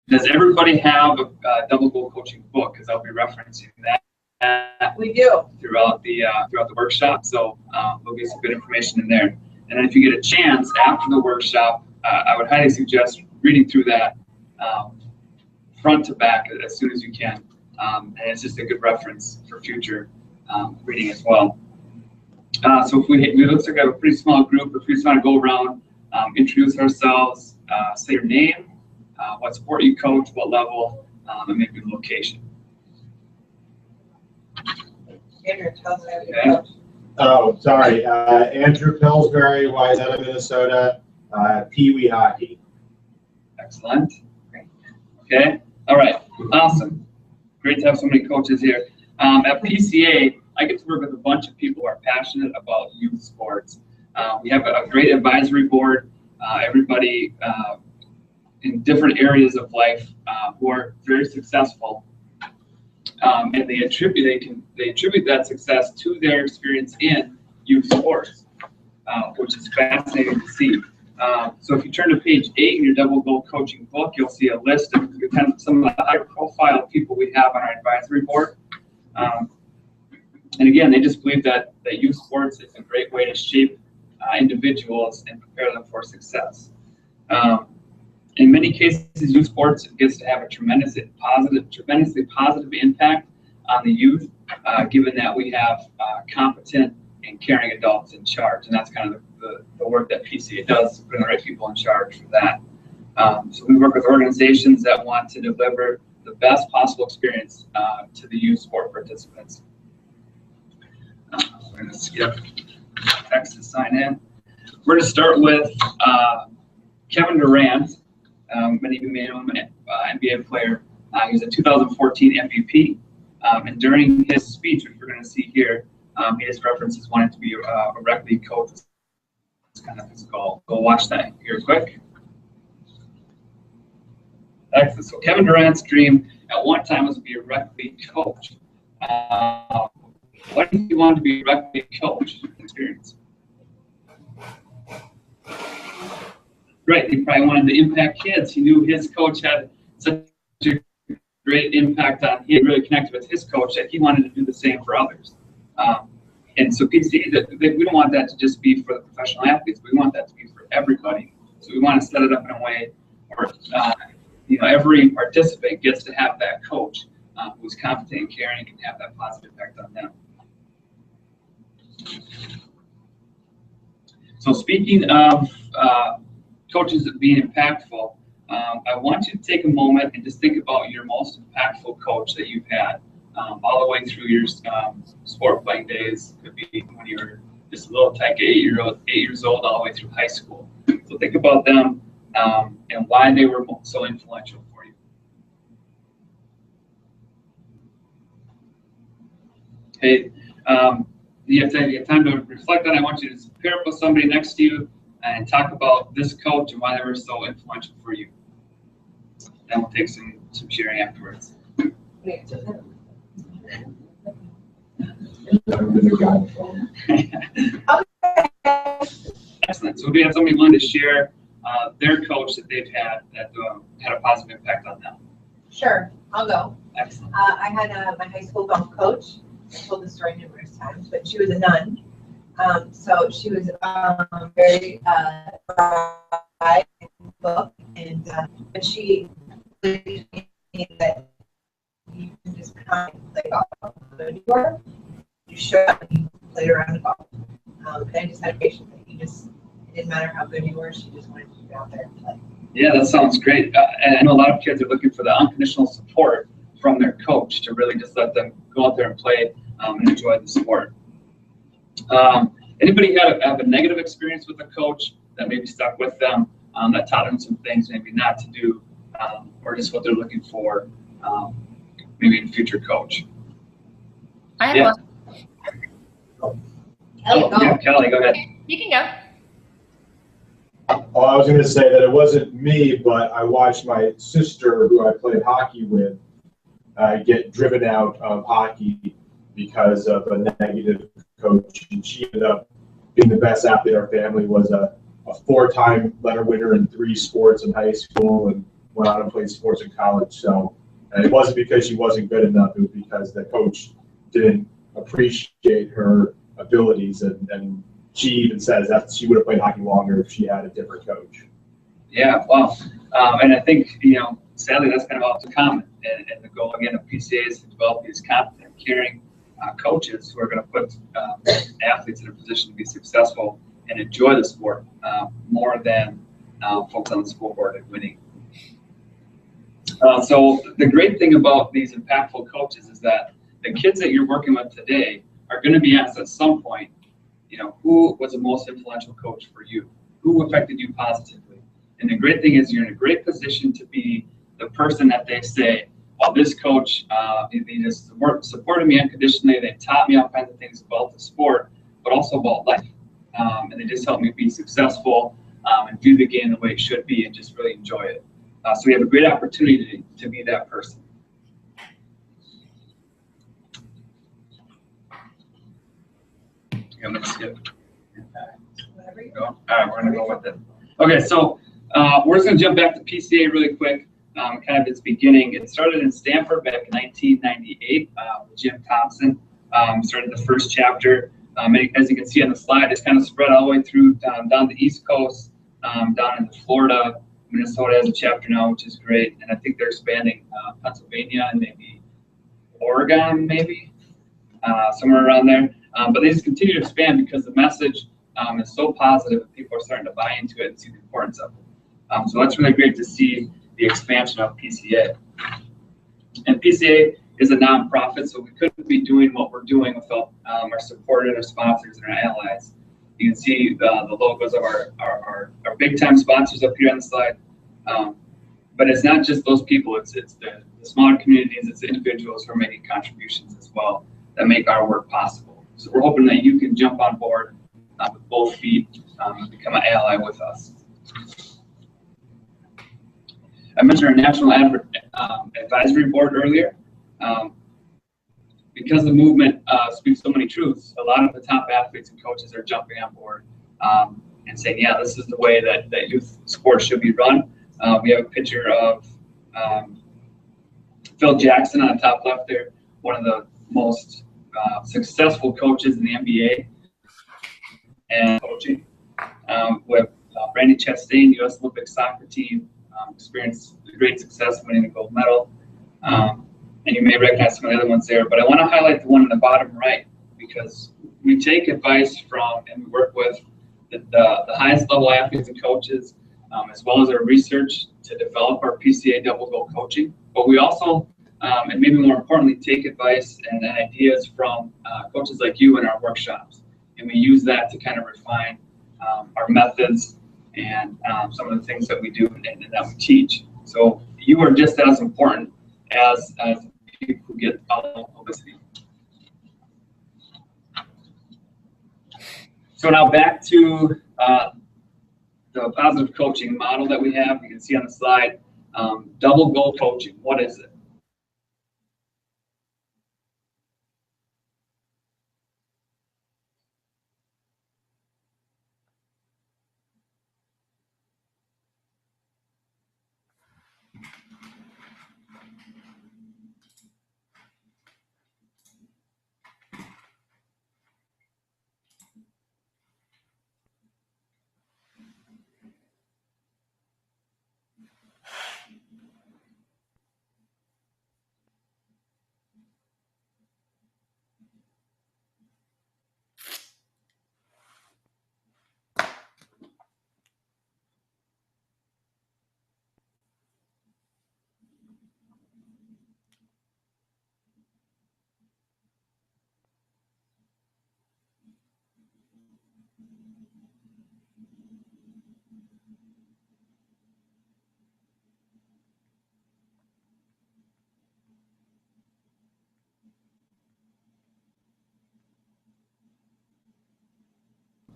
Does everybody have a double goal coaching book? Because I'll be referencing that. We do. Throughout the workshop, so we'll get some good information in there. And then if you get a chance after the workshop, I would highly suggest reading through that front to back as soon as you can. And it's just a good reference for future reading as well. So if it looks like we have a pretty small group. If we just want to go around, introduce ourselves, say your name, what sport you coach, what level, and maybe the location. Andrew, tell us how you Okay. coach. Oh, sorry. Andrew Pillsbury, Wayzata, Minnesota, Pee Wee hockey. Excellent. Okay. All right. Awesome. Great to have so many coaches here. At PCA, I get to work with a bunch of people who are passionate about youth sports. We have a great advisory board. Everybody in different areas of life who are very successful, and they attribute that success to their experience in youth sports, which is fascinating to see. So if you turn to page 8 in your double goal coaching book, you'll see a list of kind of some of the higher profile people we have on our advisory board. And again, they just believe that youth sports is a great way to shape individuals and prepare them for success. In many cases, youth sports gets to have a tremendously positive impact on the youth, given that we have competent and caring adults in charge. And that's kind of the work that PCA does, putting the right people in charge for that. So we work with organizations that want to deliver the best possible experience to the youth sport participants. We're going to skip text to sign in. We're going to start with Kevin Durant. Many of you may know him, NBA player. He was a 2014 MVP. And during his speech, which we're going to see here, he just references wanting to be a rec league coach. It's kind of his goal. Go watch that here quick. Excellent. So Kevin Durant's dream at one time was to be a rec league coach. Why did he want to be a rec league coach? Experience. Right, he probably wanted to impact kids. He knew his coach had such a great impact on him. He really connected with his coach that he wanted to do the same for others. And so PCA, we don't want that to just be for the professional athletes. We want that to be for everybody. So we want to set it up in a way where every participant gets to have that coach who's competent and caring and can have that positive impact on them. So speaking of coaches being impactful, I want you to take a moment and just think about your most impactful coach that you've had all the way through your sport playing days. Could be when you were just a little tech, 8 years old, all the way through high school. So think about them and why they were so influential for you. Okay, you have time to reflect on it. I want you to pair up with somebody next to you and talk about this coach and why they were so influential for you. Then we'll take some sharing afterwards. Excellent. So we have somebody willing to share their coach that they've had that had a positive impact on them. Sure, I'll go. Excellent. I had my high school golf coach. I told this story numerous times, but she was a nun. So she was very bright in the book, and but she believed that you can just kind of play golf. You show up and you play around the golf. And I just had patience that it didn't matter how good you were, she just wanted you to go out there and play. Yeah, that sounds great. And I know a lot of kids are looking for the unconditional support from their coach to really just let them go out there and play and enjoy the sport. Anybody have a negative experience with a coach that maybe stuck with them, that taught them some things maybe not to do, or just what they're looking for, maybe in a future coach? I have one. Kelly, go. Yeah, Kelly, go ahead. You can go. Oh, I was going to say that it wasn't me, but I watched my sister, who I played hockey with, get driven out of hockey because of a negative coach. And she ended up being the best athlete in our family, was a 4-time letter winner in 3 sports in high school, and went on and played sports in college. So it wasn't because she wasn't good enough. It was because the coach didn't appreciate her abilities, and she even says that she would have played hockey longer if she had a different coach. Yeah, well, and I think, sadly, that's kind of all too common. And the goal, again, of PCA is to develop these competent, caring coaches who are going to put athletes in a position to be successful and enjoy the sport more than folks on the school board and winning. So the great thing about these impactful coaches is that the kids that you're working with today are going to be asked at some point, who was the most influential coach for you? Who affected you positively? And the great thing is you're in a great position to be the person that they say, well, this coach, they just supported me unconditionally. They taught me all kinds of things about the sport, but also about life. And they just helped me be successful and view the game the way it should be and just really enjoy it. So we have a great opportunity to be that person. I'm going to skip. Whatever you Go. All right, we're going to go with it. Okay, so we're just going to jump back to PCA really quick. Kind of its beginning. It started in Stanford back in 1998 with Jim Thompson. Started the first chapter. As you can see on the slide, it's kind of spread all the way through down the East Coast, down into Florida. Minnesota has a chapter now, which is great. And I think they're expanding Pennsylvania and maybe Oregon, maybe somewhere around there. But they just continue to expand because the message is so positive that people are starting to buy into it and see the importance of it. So that's really great to see the expansion of PCA. And PCA is a nonprofit, so we couldn't be doing what we're doing without our supporters, our sponsors, and our allies. You can see the logos of our big-time sponsors up here on the slide. But it's not just those people, it's the smaller communities, it's the individuals who are making contributions as well that make our work possible. So we're hoping that you can jump on board with both feet and become an ally with us. I mentioned our National Advisory Board earlier. Because the movement speaks so many truths, a lot of the top athletes and coaches are jumping on board and saying, yeah, this is the way that youth sports should be run. We have a picture of Phil Jackson on the top left there, one of the most successful coaches in the NBA and coaching. With Brandi Chastain, U.S. Olympic soccer team, experienced great success winning the gold medal. And you may recognize some of the other ones there, but I want to highlight the one in the bottom right because we take advice from and we work with the highest level athletes and coaches, as well as our research to develop our PCA double goal coaching. But we also, and maybe more importantly, take advice and ideas from coaches like you in our workshops. And we use that to kind of refine our methods and some of the things that we do and that we teach. So you are just as important as people who get all the publicity. So now back to the positive coaching model that we have. You can see on the slide, double goal coaching. What is it?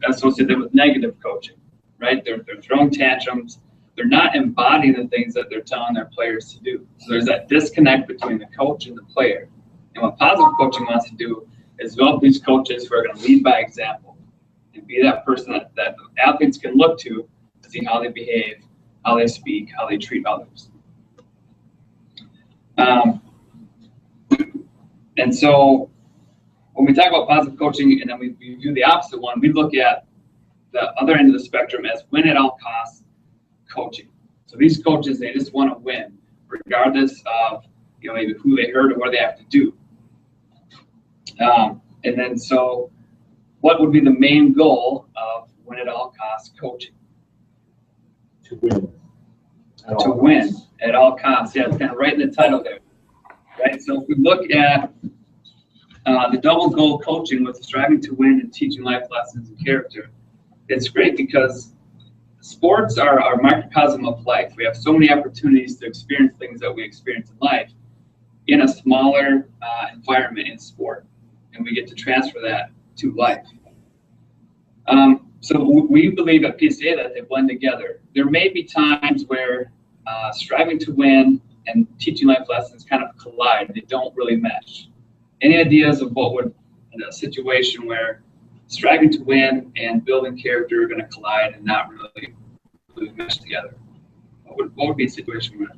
Associated with negative coaching, right? They're throwing tantrums. They're not embodying the things that they're telling their players to do. So there's that disconnect between the coach and the player. And what positive coaching wants to do is develop these coaches who are going to lead by example and be that person that athletes can look to see how they behave, how they speak, how they treat others. And so when we talk about positive coaching and then we do the opposite one, we look at the other end of the spectrum as win at all costs coaching. So these coaches, they just want to win regardless of, maybe who they hurt or what they have to do. And then so what would be the main goal of win at all costs coaching? To win. To win at all costs. Yeah, it's kind of right in the title there. Right. So if we look at the double goal coaching with striving to win and teaching life lessons and character, it's great because sports are our microcosm of life. We have so many opportunities to experience things that we experience in life in a smaller environment in sport, and we get to transfer that to life. So we believe at PCA that they blend together. There may be times where striving to win and teaching life lessons kind of collide. They don't really mesh. Any ideas of what would, in a situation where striving to win and building character are going to collide and not really mesh together? What would be a situation where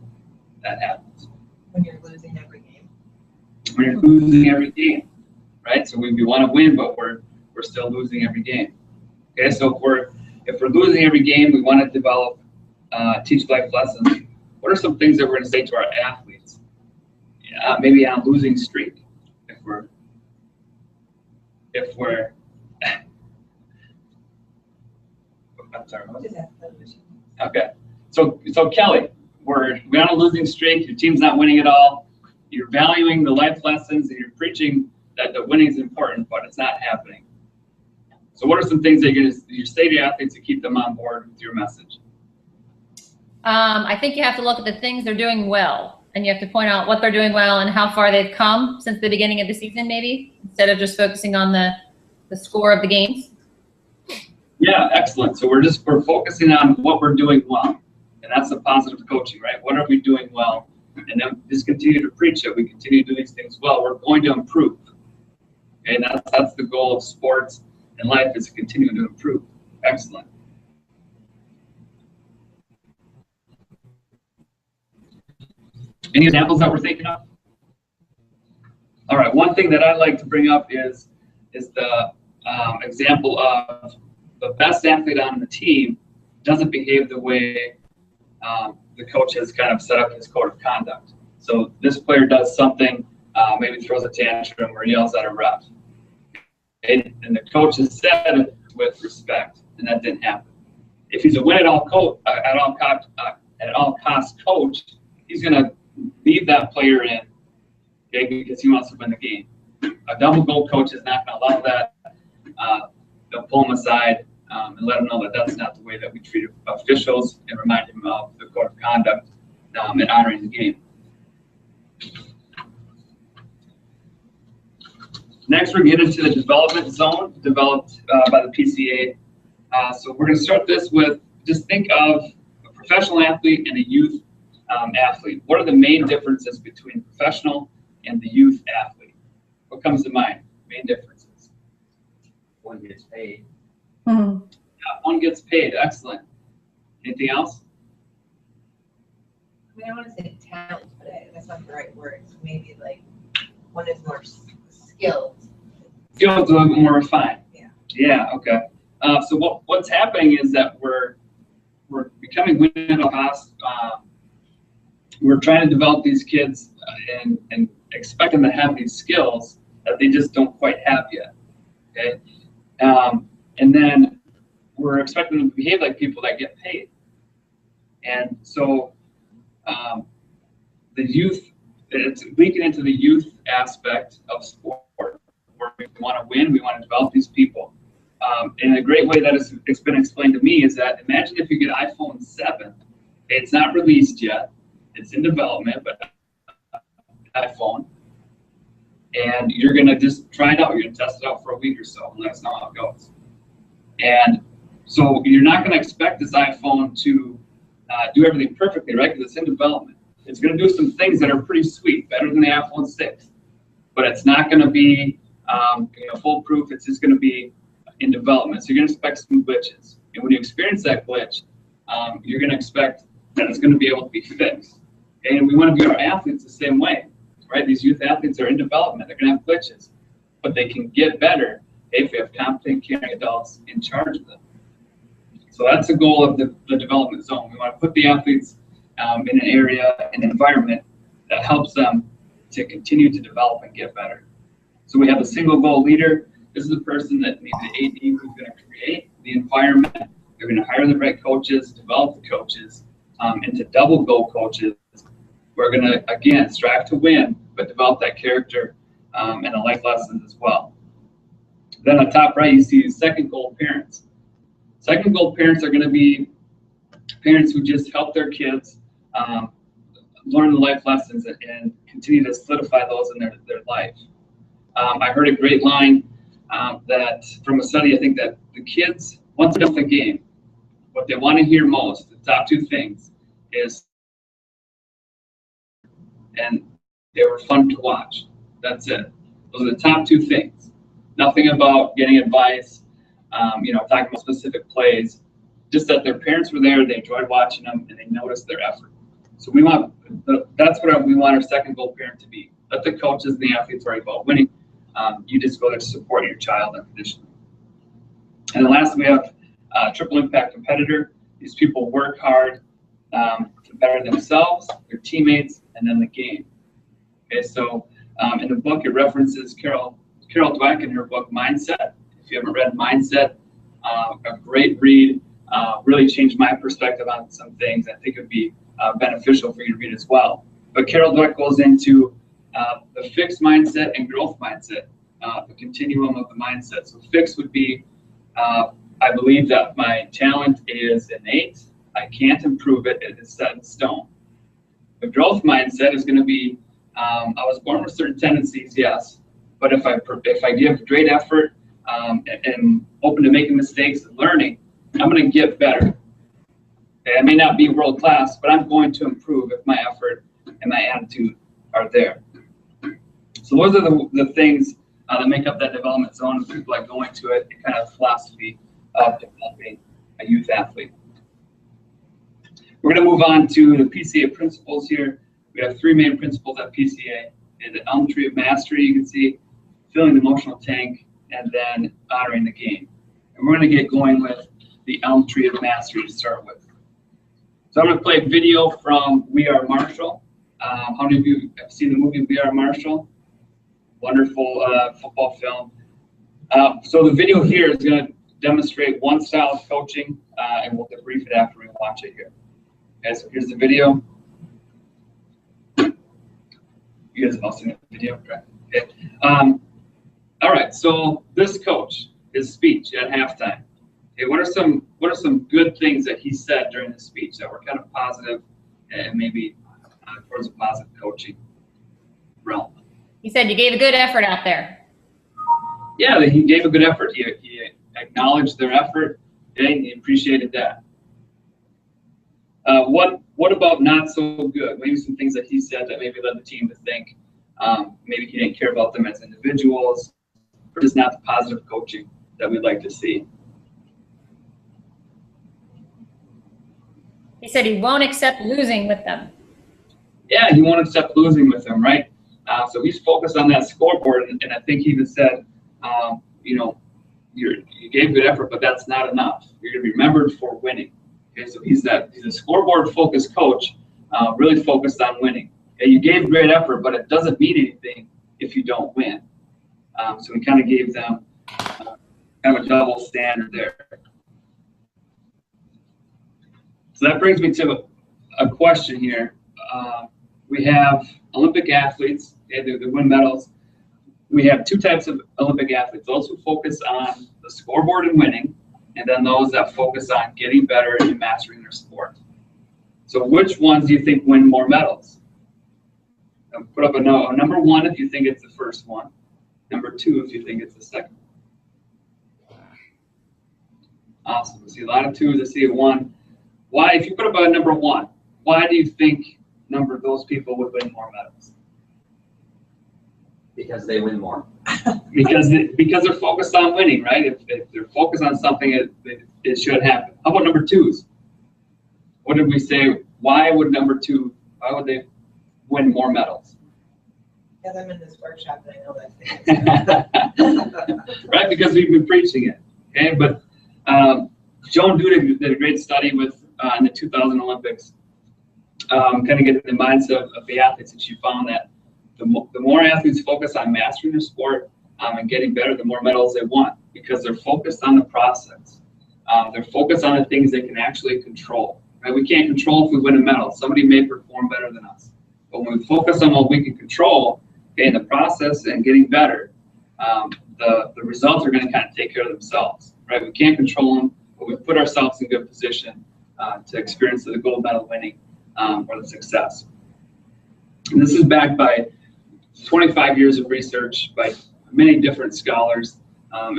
that happens? When you're losing every game. When you're losing every game, right? So we want to win, but we're still losing every game. Okay, so if we're losing every game, we want to develop, teach life lessons. What are some things that we're going to say to our athletes? Maybe on a losing streak, if we're I'm sorry. What? Okay, so Kelly, we're on a losing streak. Your team's not winning at all. You're valuing the life lessons and you're preaching that the winning is important, but it's not happening. So what are some things that you say to your athletes to keep them on board with your message? I think you have to look at the things they're doing well, and you have to point out what they're doing well and how far they've come since the beginning of the season, maybe, instead of just focusing on the score of the games. Yeah, excellent. So we're focusing on what we're doing well, and that's the positive coaching, right? What are we doing well? And then just continue to preach it. We continue to do these things well. We're going to improve. Okay, and that's the goal of sports and life, is to continue to improve. Excellent. Any examples that we're thinking of? All right, one thing that I'd like to bring up is the example of the best athlete on the team doesn't behave the way the coach has kind of set up his code of conduct. So this player does something, maybe throws a tantrum or yells at a ref. And the coach has said it with respect, and that didn't happen. If he's a win at all cost coach, he's going to leave that player in, okay, because he wants to win the game. A double goal coach is not going to allow that. They'll pull him aside and let him know that that's not the way that we treat officials, and remind him of the code of conduct and honoring the game. Next, we're going to get into the development zone developed by the PCA. So we're going to start this with, just think of a professional athlete and a youth athlete. What are the main differences between professional and the youth athlete? What comes to mind? Main differences. One gets paid. Mm-hmm. One gets paid. Excellent. Anything else? I mean, I want to say talent, but that's not the right word. Maybe like one is more skilled. Skills a little bit more refined. Yeah. Yeah. Okay. So what's happening is that we're becoming win at all costs. We're trying to develop these kids and expect them to have these skills that they just don't quite have yet. Okay. And then we're expecting them to behave like people that get paid. And so the youth, it's leaking into the youth aspect of sport, where we want to win, we want to develop these people. And a great way that it's been explained to me is that, imagine if you get iPhone 7, it's not released yet, it's in development, but iPhone, and you're going to just try it out, you're going to test it out for a week or so and let us know how it goes. And so you're not going to expect this iPhone to do everything perfectly, right? Because it's in development. It's going to do some things that are pretty sweet, better than the iPhone 6, but it's not going to be foolproof. It's just going to be in development. So you're going to expect some glitches. And when you experience that glitch, you're going to expect that it's going to be able to be fixed. And we want to view our athletes the same way, right? These youth athletes are in development. They're going to have glitches, but they can get better if we have competent, caring adults in charge of them. So that's the goal of the development zone. We want to put the athletes in an area, an environment that helps them to continue to develop and get better. So we have a single goal leader. This is the person that needs the AD who's going to create the environment. They're going to hire the right coaches, develop the coaches, into double goal coaches. We're going to, again, strive to win, but develop that character and the life lessons as well. Then on top right, you see second goal parents. Second goal parents are going to be parents who just help their kids learn the life lessons and continue to solidify those in their life. I heard a great line that from a study, I think that the kids, once they're done with the game, what they want to hear most, the top two things, is, and they were fun to watch. That's it. Those are the top two things. Nothing about getting advice, talking about specific plays, just that their parents were there, they enjoyed watching them, and they noticed their effort. So that's what we want our second goal parent to be. Let the coaches and the athletes worry about winning. You just go there to support your child unconditionally. And then last, we have triple impact competitor. These people work hard to better themselves, their teammates, and then the game. Okay, so in the book, it references Carol Dweck in her book, Mindset. If you haven't read Mindset, a great read, really changed my perspective on some things. I think it would be beneficial for you to read as well. But Carol Dweck goes into the fixed mindset and growth mindset, the continuum of the mindset. So fixed would be, I believe that my talent is innate. I can't improve it. It is set in stone. The growth mindset is going to be, I was born with certain tendencies, yes, but if I give great effort and open to making mistakes and learning, I'm going to get better. Okay, I may not be world class, but I'm going to improve if my effort and my attitude are there. So those are the things that make up that development zone, and people that go into it, the kind of philosophy of developing a youth athlete. We're going to move on to the PCA principles here. We have three main principles at PCA. And the Elm Tree of Mastery, you can see, filling the emotional tank, and then honoring the game. And we're going to get going with the Elm Tree of Mastery to start with. So I'm going to play a video from We Are Marshall. How many of you have seen the movie We Are Marshall? Wonderful football film. So the video here is going to demonstrate one style of coaching, and we'll debrief it after we watch it here. Okay, so here's the video. You guys have all seen the video, correct? Okay. All right. So this coach, his speech at halftime. Okay, what are some good things that he said during the speech that were kind of positive and maybe towards a positive coaching realm? He said you gave a good effort out there. Yeah, he gave a good effort. He acknowledged their effort, and he appreciated that. What about not so good? Maybe some things that he said that maybe led the team to think maybe he didn't care about them as individuals, or just not the positive coaching that we'd like to see. He said he won't accept losing with them. Yeah, he won't accept losing with them, right? So he's focused on that scoreboard, and I think he even said, you gave good effort, but that's not enough. You're going to be remembered for winning. Okay, so he's a scoreboard-focused coach, really focused on winning. Okay, you gave great effort, but it doesn't mean anything if you don't win. So we kind of gave them kind of a double standard there. So that brings me to a question here. We have Olympic athletes, okay, they win medals. We have two types of Olympic athletes, those who focus on the scoreboard and winning, and then those that focus on getting better and mastering their sport. So which ones do you think win more medals? Put up a number one if you think it's the first one. Number two if you think it's the second. Awesome. I see a lot of twos. I see a one. Why, if you put up a number one, why do you think those people would win more medals? Because they win more. because they're focused on winning, right? If they're focused on something, it should happen. How about number twos? What did we say? Why would number two? Why would they win more medals. Because I'm in this workshop and I know that. Right, because we've been preaching it. Okay, but Joan Duda did a great study with in the 2000 Olympics, kind of getting the mindset of the athletes, and she found that the more athletes focus on mastering their sport and getting better, the more medals they want, because they're focused on the process. They're focused on the things they can actually control. Right? We can't control if we win a medal. Somebody may perform better than us, but when we focus on what we can control, okay, in the process and getting better, the results are going to kind of take care of themselves. Right? We can't control them, but we put ourselves in good position to experience the gold medal winning or the success. And this is backed by 25 years of research by many different scholars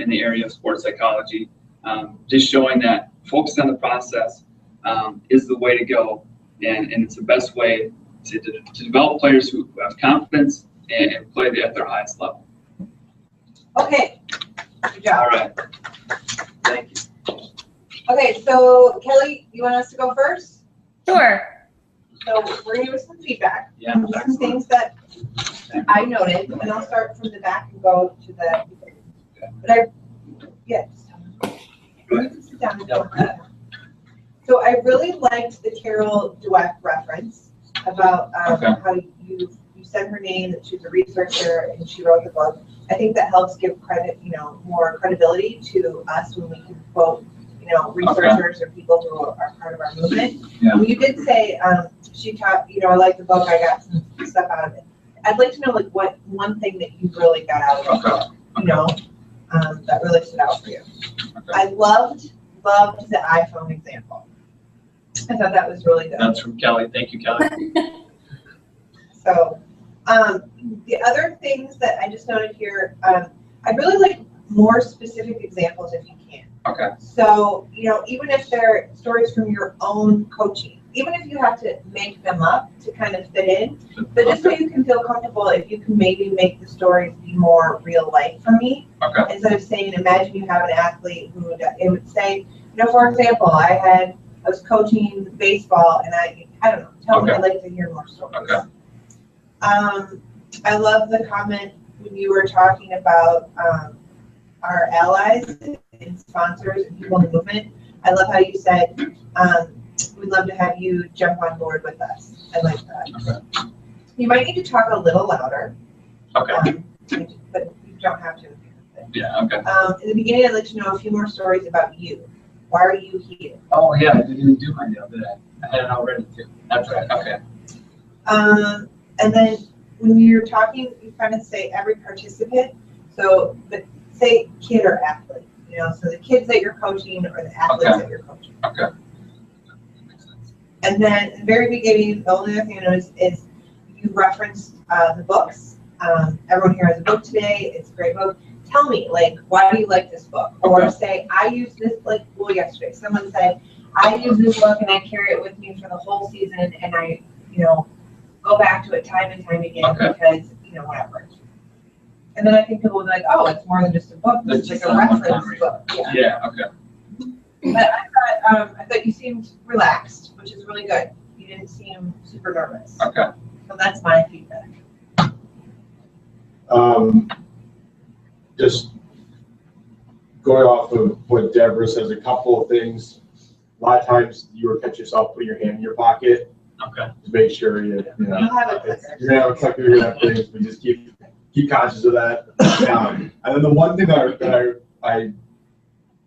in the area of sports psychology, just showing that focus on the process is the way to go, and it's the best way to develop players who have confidence and play at their highest level. Okay, good job. All right. Thank you. Okay, so Kelly, you want us to go first? Sure. So we're gonna give us some feedback. Yeah, Some excellent. things that I noted, and I'll start from the back and go to the, but yeah. Just tell me. You can sit down and go. So I really liked the Carol Dweck reference about Okay. how you said her name, that she's a researcher and she wrote the book. I think that helps give credit, more credibility to us when we can quote, researchers or people who are part of our movement. Yeah. You did say she taught, I like the book, I got some stuff out of it. I'd like to know what one thing that you really got out of it, that really stood out for you. Okay. I loved the iPhone example. I thought that was really good. That's from Kelly. Thank you, Kelly. So, the other things that I just noted here, I'd really like more specific examples if you can. Okay. So, even if they're stories from your own coaching, even if you have to make them up to kind of fit in, but just so you can feel comfortable, if you can maybe make the stories be more real life for me, Okay. instead of saying, imagine you have an athlete who it would say, for example, I was coaching baseball and I don't know, tell me, Okay. I'd like to hear more stories. Okay. I love the comment when you were talking about our allies and sponsors and people in the movement. I love how you said, we'd love to have you jump on board with us. I like that. Okay. You might need to talk a little louder. Okay. But you don't have to. Yeah. Okay. In the beginning, I'd like to know a few more stories about you. Why are you here? Oh, yeah, I didn't do my deal, did I? I had it already too. That's right, okay. And then when you're talking, you kind of say every participant. So, but say kid or athlete. So the kids that you're coaching or the athletes Okay. that you're coaching. Okay. Makes sense. And then in the very beginning, the only other thing I noticed is you referenced the books. Everyone here has a book today. It's a great book. Tell me, why do you like this book? Or Okay. say, I used this, yesterday. Someone said, I use this book and I carry it with me for the whole season and I, go back to it time and time again Okay. because, whatever. And then I think people will be like, oh, it's more than just a book. It's It's like just a a one-time reference read. book. Yeah. Yeah. Okay. But I thought you seemed relaxed, which is really good. You didn't seem super nervous. Okay. So that's my feedback. Just going off of what Deborah says, a couple of things. A lot of times you will catch yourself putting your hand in your pocket Okay. to make sure you You'll have a clicker. you're gonna have a clicker, you're gonna have things, but just keep conscious of that. And then the one thing that I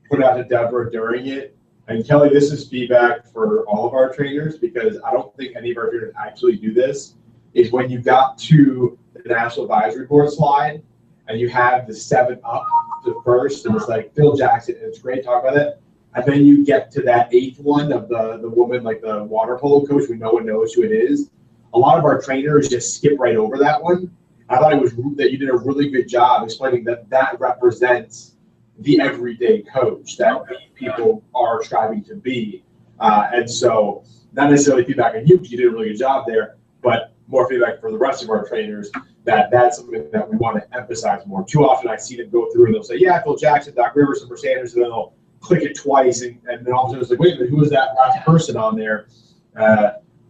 put out to Deborah during it, and Kelly, this is feedback for all of our trainers because I don't think any of our trainers actually do this, is when you got to the National Advisory Board slide and you have the 7 up to first, and it's like Phil Jackson, and it's great to talk about it. And then you get to that 8th one of the woman, like the water polo coach, when no one knows who it is. A lot of our trainers just skip right over that one. I thought that you did a really good job explaining that represents the everyday coach that people are striving to be. And so not necessarily feedback on you, because you did a really good job there, but more feedback for the rest of our trainers that's something that we want to emphasize more. Too often I see them go through and they'll say, yeah, Phil Jackson, Doc Rivers, and Sanders, and then they'll click it twice, and then all of a sudden it's like, wait a minute, who was that last person on there?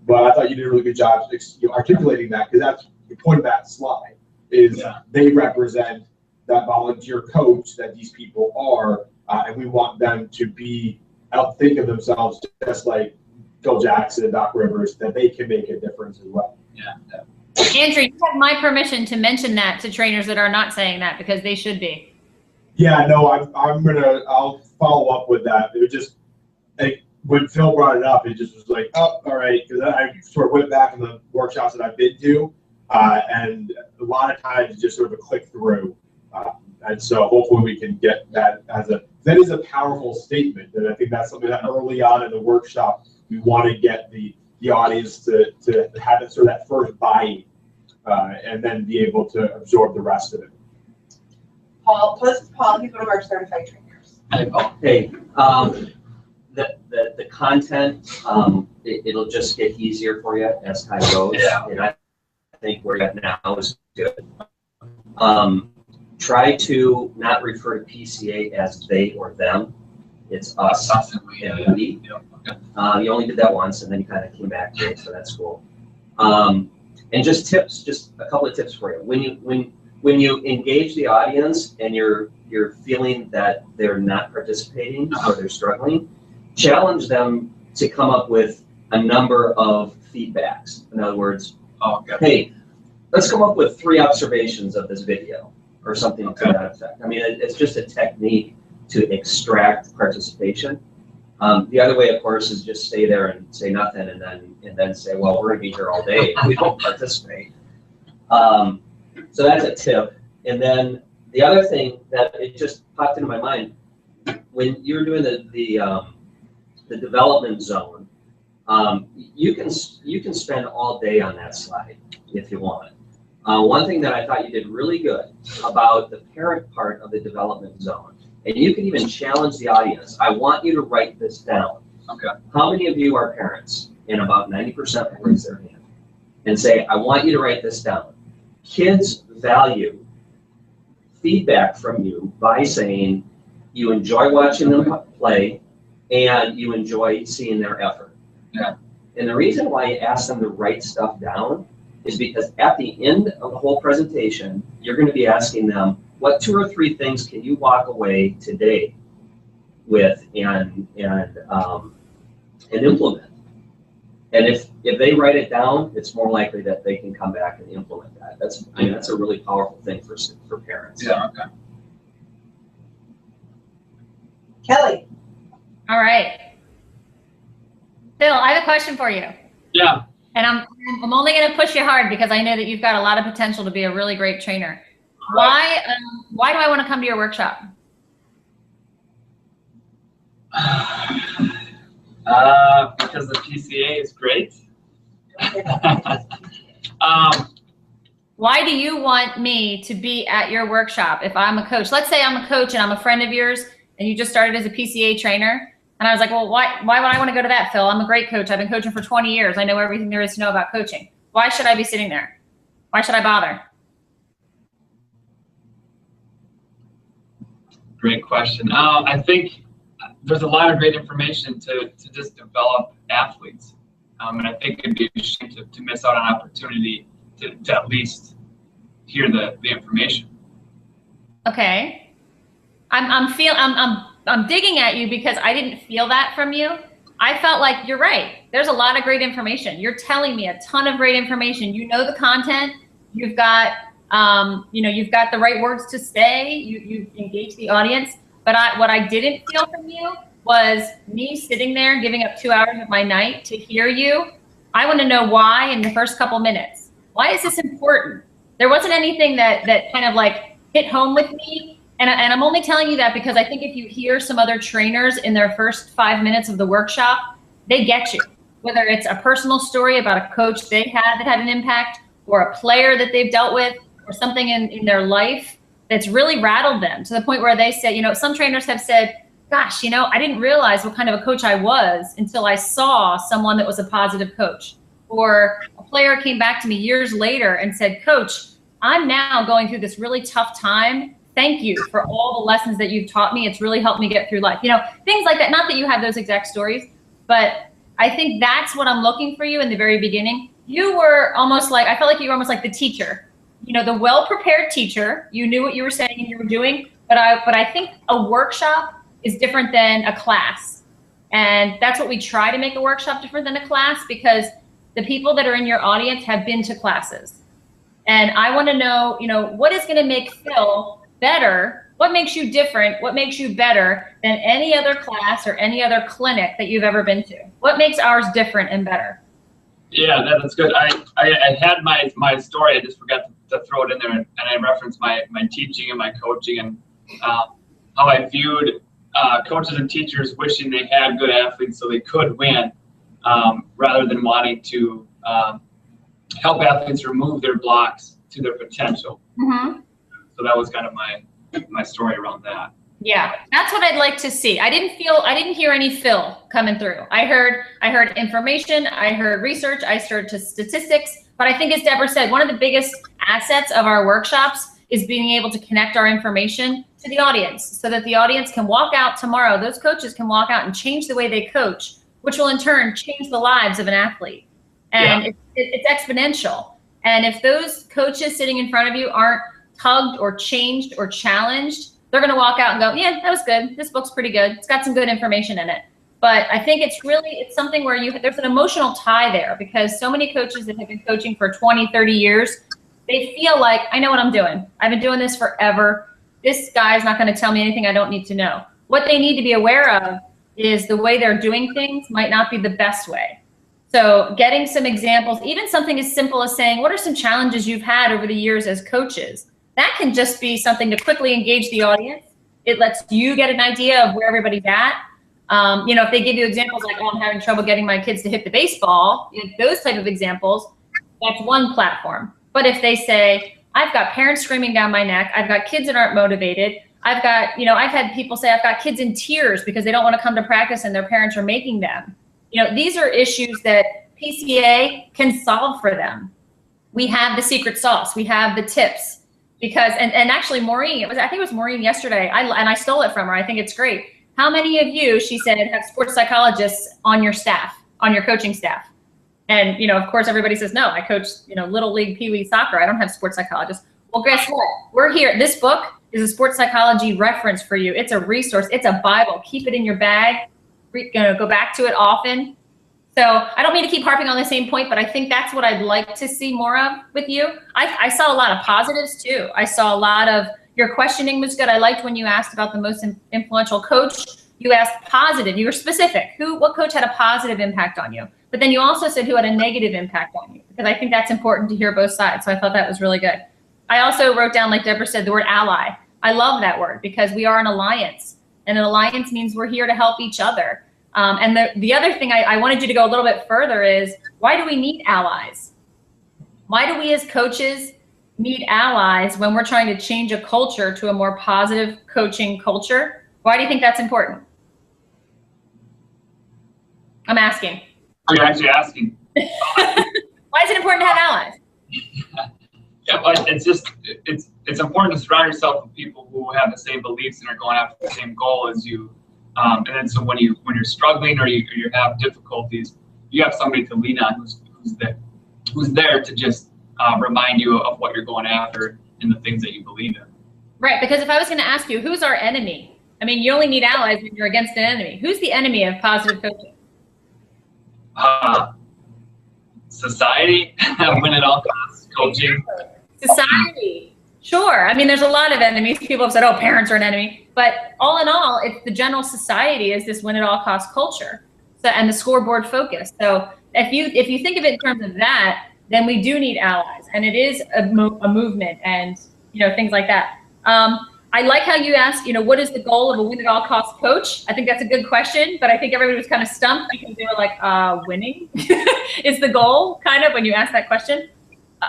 But I thought you did a really good job articulating that, because that's the point of that slide, is they represent that volunteer coach that these people are, and we want them to think of themselves just like Phil Jackson and Doc Rivers, that they can make a difference as well. Yeah. Andrew, you have my permission to mention that to trainers that are not saying that, because they should be. Yeah, no, I'll follow up with that. It was just, like, when Phil brought it up, it just was like, oh, all right, because I sort of went back in the workshops that I've been to, and a lot of times it's just sort of a click through. And so hopefully we can get that that is a powerful statement. And I think that's something that early on in the workshop, we want to get the audience to have it sort of that first buy-in, and then be able to absorb the rest of it. Paul, he's one of our certified trainers. Hey, the content, it'll just get easier for you as time goes. Yeah. And I think where you're at now is good. Try to not refer to PCA as they or them. It's us and we. You only did that once, and then you kind of came back to it, so that's cool. And just a couple of tips for you. When you engage the audience and you're feeling that they're not participating or they're struggling, challenge them to come up with a number of feedbacks. In other words, hey, let's come up with 3 observations of this video or something to that effect. I mean, it's just a technique to extract participation. The other way, of course, is just stay there and say nothing, and then say, well, we're gonna be here all day if we don't participate. So that's a tip. And then the other thing that it just popped into my mind, when you're doing the development zone, you can spend all day on that slide if you want. One thing that I thought you did really good about the parent part of the development zone, and you can even challenge the audience. I want you to write this down. Okay. How many of you are parents? And about 90% will raise their hand and say, I want you to write this down. Kids value feedback from you by saying you enjoy watching them play and you enjoy seeing their effort. Yeah. And the reason why you ask them to write stuff down is because at the end of the whole presentation, you're going to be asking them, what 2 or 3 things can you walk away today with and implement? And if they write it down, it's more likely that they can come back and implement that. That's a really powerful thing for parents. Yeah, okay. Kelly. All right. Phil, I have a question for you. Yeah. And I'm only going to push you hard because I know that you've got a lot of potential to be a really great trainer. Why do I want to come to your workshop? Because the PCA is great. Why do you want me to be at your workshop if I'm a coach? Let's say I'm a coach and I'm a friend of yours and you just started as a PCA trainer. And I was like, well, why would I want to go to that, Phil? I'm a great coach. I've been coaching for 20 years. I know everything there is to know about coaching. Why should I be sitting there? Why should I bother? Great question. I think there's a lot of great information to just develop athletes. And I think it'd be a shame to miss out on opportunity to at least hear the information. Okay. I'm digging at you because I didn't feel that from you. I felt like you're right. There's a lot of great information. You're telling me a ton of great information. You know the content. You've got, you've got the right words to say. You engage the audience. But what I didn't feel from you was me sitting there giving up 2 hours of my night to hear you. I want to know why in the first couple minutes. Why is this important? There wasn't anything that kind of like hit home with me. And I'm only telling you that because I think if you hear some other trainers in their first 5 minutes of the workshop, they get you. Whether it's a personal story about a coach they had that had an impact, or a player that they've dealt with, or something in their life that's really rattled them to the point where they say, some trainers have said, gosh, I didn't realize what kind of a coach I was until I saw someone that was a positive coach. Or a player came back to me years later and said, Coach, I'm now going through this really tough time. Thank you for all the lessons that you've taught me. It's really helped me get through life. Things like that. Not that you have those exact stories, but I think that's what I'm looking for you in the very beginning. You were almost like, I felt like you were almost like the teacher, you know, the well-prepared teacher. You knew what you were saying and you were doing, but I think a workshop is different than a class. And that's what we try to make a workshop different than a class, because the people that are in your audience have been to classes. And I want to know, you know, what is going to make Phil better? What makes you different? What makes you better than any other class or any other clinic that you've ever been to? What makes ours different and better? Yeah, that's good. I had my story. I just forgot to throw it in there, and I referenced my teaching and my coaching, and how I viewed coaches and teachers wishing they had good athletes so they could win, rather than wanting to help athletes remove their blocks to their potential. Mm-hmm. So that was kind of my story around that. Yeah, that's what I'd like to see. I didn't hear any Phil coming through. I heard information, I heard research, I heard statistics, but I think, as Deborah said, one of the biggest assets of our workshops is being able to connect our information to the audience, so that the audience can walk out tomorrow, those coaches can walk out and change the way they coach, which will in turn change the lives of an athlete. And it's exponential. And if those coaches sitting in front of you aren't tugged or changed or challenged, they're going to walk out and go, yeah, that was good. This book's pretty good. It's got some good information in it. But I think it's something where there's an emotional tie there, because so many coaches that have been coaching for 20, 30 years, they feel like, I know what I'm doing. I've been doing this forever. This guy's not going to tell me anything I don't need to know. What they need to be aware of is the way they're doing things might not be the best way. So getting some examples, even something as simple as saying, what are some challenges you've had over the years as coaches? That can just be something to quickly engage the audience. It lets you get an idea of where everybody's at. You know, if they give you examples like, oh, I'm having trouble getting my kids to hit the baseball, you know, those type of examples, that's one platform. But if they say, I've got parents screaming down my neck, I've got kids that aren't motivated, I've had people say, I've got kids in tears because they don't want to come to practice and their parents are making them. You know, these are issues that PCA can solve for them. We have the secret sauce. We have the tips. Because, and actually Maureen, I think it was Maureen yesterday, and I stole it from her. I think it's great. How many of you, she said, have sports psychologists on your staff, on your coaching staff? And, you know, of course, everybody says, no, I coach, you know, little league, pee-wee soccer. I don't have sports psychologists. Well, guess what? We're here. This book is a sports psychology reference for you. It's a resource. It's a Bible. Keep it in your bag. Go back to it often. So I don't mean to keep harping on the same point, but I think that's what I'd like to see more of with you. I saw a lot of positives too. I saw a lot of, your questioning was good. I liked when you asked about the most influential coach. You asked positive, you were specific. What coach had a positive impact on you? But then you also said who had a negative impact on you, because I think that's important to hear both sides. So I thought that was really good. I also wrote down, like Deborah said, the word ally. I love that word, because we are an alliance, and an alliance means we're here to help each other. And the other thing I wanted you to go a little bit further is, why do we need allies? Why do we as coaches need allies when we're trying to change a culture to a more positive coaching culture? Why do you think that's important? I'm asking. You're actually asking. Why is it important to have allies? Yeah, but it's important to surround yourself with people who have the same beliefs and are going after the same goal as you. And then so when you're struggling or you have difficulties, you have somebody to lean on who's there to just remind you of what you're going after and the things that you believe in. Right, because if I was going to ask you, who's our enemy? I mean, you only need allies when you're against an enemy. Who's the enemy of positive coaching? Society, when it all costs, coaching. Society. Sure. I mean, there's a lot of enemies. People have said, oh, parents are an enemy. But all in all, it's the general society is this win-at-all-cost culture, and the scoreboard focus. So if you think of it in terms of that, then we do need allies, and it is a movement, and things like that. I like how you asked, what is the goal of a win-at-all-cost coach? I think that's a good question, but I think everybody was kind of stumped because they were like, winning is the goal, kind of, when you ask that question.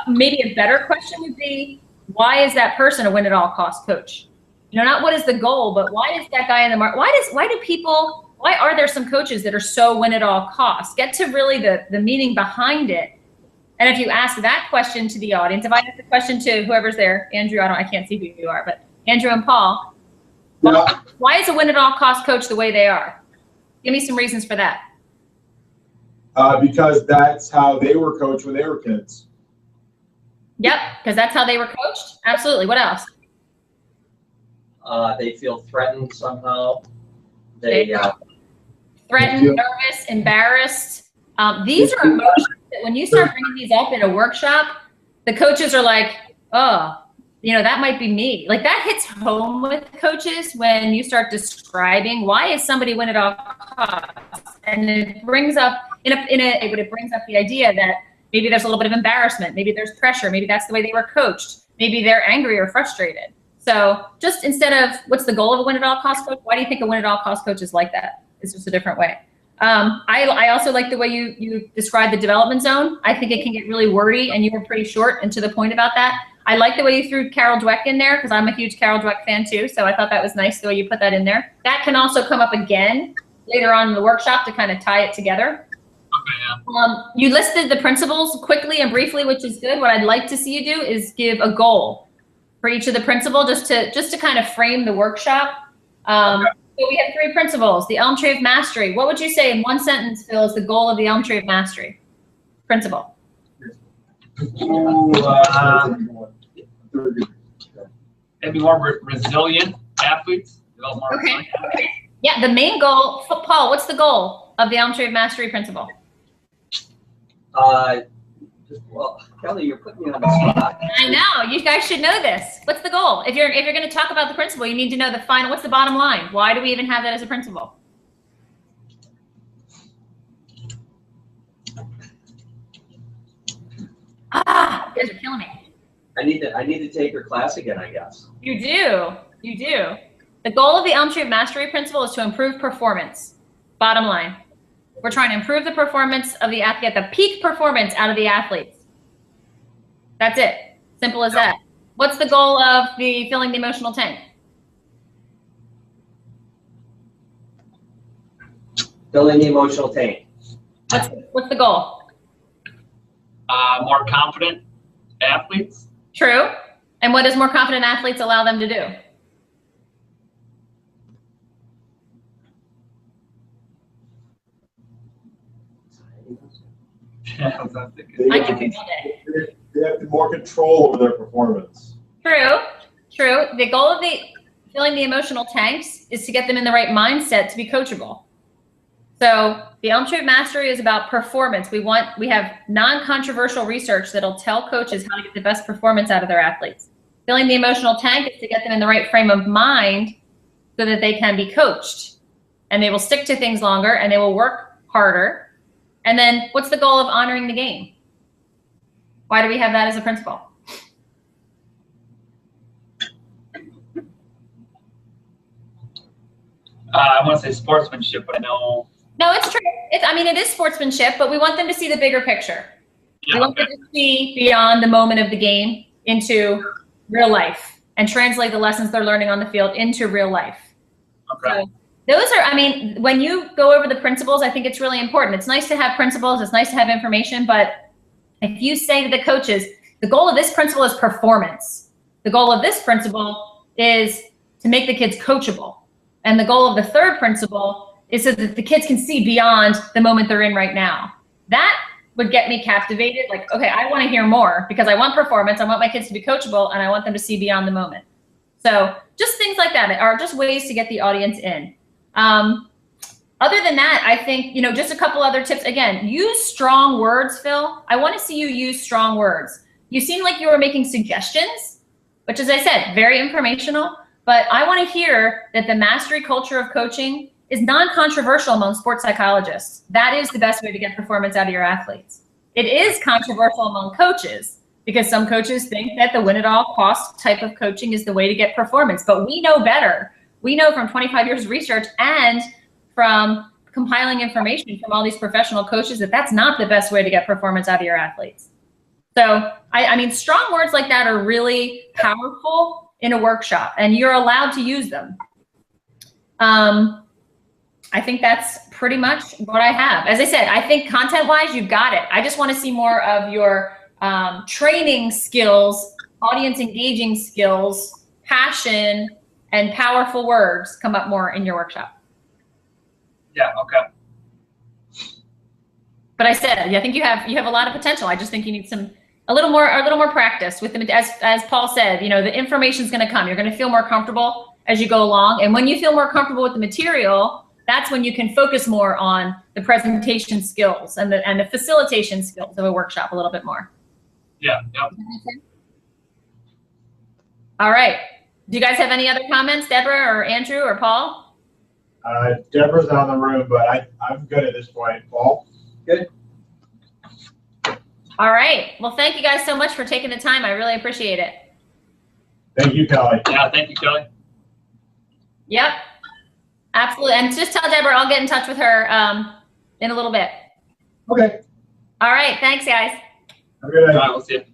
Maybe a better question would be, why is that person a win-at-all-cost coach? Not what is the goal, but why is that guy in the market? Why are there some coaches that are so win-at-all-cost? Get to really the meaning behind it. And if you ask that question to the audience, if I ask the question to whoever's there, Andrew, I can't see who you are, but Andrew and Paul, why is a win-at-all-cost coach the way they are? Give me some reasons for that. Because that's how they were coached when they were kids. Yep, because that's how they were coached. Absolutely. What else? They feel threatened somehow. They, Threatened, nervous, embarrassed. These are emotions that when you start bringing these up in a workshop, the coaches are like, oh, you know, that might be me. Like that hits home with coaches when you start describing why is somebody win at all costs, and it brings up it brings up the idea that maybe there's a little bit of embarrassment, maybe there's pressure, maybe that's the way they were coached, maybe they're angry or frustrated. So just instead of what's the goal of a win at all cost coach, why do you think a win at all cost coach is like that? It's just a different way. I also like the way you describe the development zone. I think it can get really wordy, and you were pretty short and to the point about that. I like the way you threw Carol Dweck in there because I'm a huge Carol Dweck fan too. So I thought that was nice the way you put that in there. That can also come up again later on in the workshop to kind of tie it together. You listed the principles quickly and briefly, which is good. What I'd like to see you do is give a goal for each of the principles just to kind of frame the workshop. So we have 3 principles. The Elm Tree of Mastery. What would you say in one sentence, Phil, is the goal of the Elm Tree of Mastery principle? Maybe more resilient athletes. Develop more Okay. resilient athletes. Yeah, the main goal, Paul, what's the goal of the Elm Tree of Mastery principle? well, Kelly, you're putting me on the spot. I know, you guys should know this. What's the goal? If you're going to talk about the principle, you need to know the final, what's the bottom line? Why do we even have that as a principle? You guys are killing me. I need to take her class again, I guess. You do. The goal of the Elm Tree of Mastery principle is to improve performance. Bottom line. We're trying to improve the performance of the athlete, get the peak performance out of the athletes. That's it. Simple as that. What's the goal of the filling the emotional tank? Filling the emotional tank. What's the goal? More confident athletes. True. And what does more confident athletes allow them to do? Yeah, I was not thinking. I can think all day. They have more control over their performance. True. The goal of the filling the emotional tanks is to get them in the right mindset to be coachable. So the Elm Tree of Mastery is about performance. We have non-controversial research that'll tell coaches how to get the best performance out of their athletes. Filling the emotional tank is to get them in the right frame of mind so that they can be coached, and they will stick to things longer and they will work harder. And then what's the goal of honoring the game? Why do we have that as a principle? I want to say sportsmanship, but I know. No, it's true. It is sportsmanship, but we want them to see the bigger picture. Yeah, We want them to see beyond the moment of the game into real life and translate the lessons they're learning on the field into real life. Okay. So those are, when you go over the principles, I think it's really important. It's nice to have principles. It's nice to have information, but if you say to the coaches, the goal of this principle is performance. The goal of this principle is to make the kids coachable. And the goal of the third principle is so that the kids can see beyond the moment they're in right now. That would get me captivated. Like, okay, I want to hear more because I want performance. I want my kids to be coachable and I want them to see beyond the moment. So just things like that are just ways to get the audience in. Other than that, I think, just a couple other tips. Again, use strong words, Phil. I want to see you use strong words. You seem like you were making suggestions, which, as I said, very informational. But I want to hear that the mastery culture of coaching is non-controversial among sports psychologists. That is the best way to get performance out of your athletes. It is controversial among coaches because some coaches think that the win-at-all-cost type of coaching is the way to get performance. But we know better. We know from 25 years of research and from compiling information from all these professional coaches that that's not the best way to get performance out of your athletes. So, strong words like that are really powerful in a workshop, and you're allowed to use them. I think that's pretty much what I have. As I said, I think content-wise, you've got it. I just want to see more of your training skills, audience engaging skills, passion, and powerful words come up more in your workshop. Yeah, okay. But I said, I think you have a lot of potential. I just think you need a little more practice with them. As Paul said, you know, the information's going to come. You're going to feel more comfortable as you go along. And when you feel more comfortable with the material, that's when you can focus more on the presentation skills and the facilitation skills of a workshop a little bit more. Yeah, yep. All right. Do you guys have any other comments, Deborah or Andrew or Paul? Deborah's not in the room, but I'm good at this point. Paul? Good. All right. Well, thank you guys so much for taking the time. I really appreciate it. Thank you, Kelly. Yeah, thank you, Kelly. Yep. Absolutely. And just tell Deborah I'll get in touch with her in a little bit. Okay. All right. Thanks, guys. Have a good All night. right, we'll see you.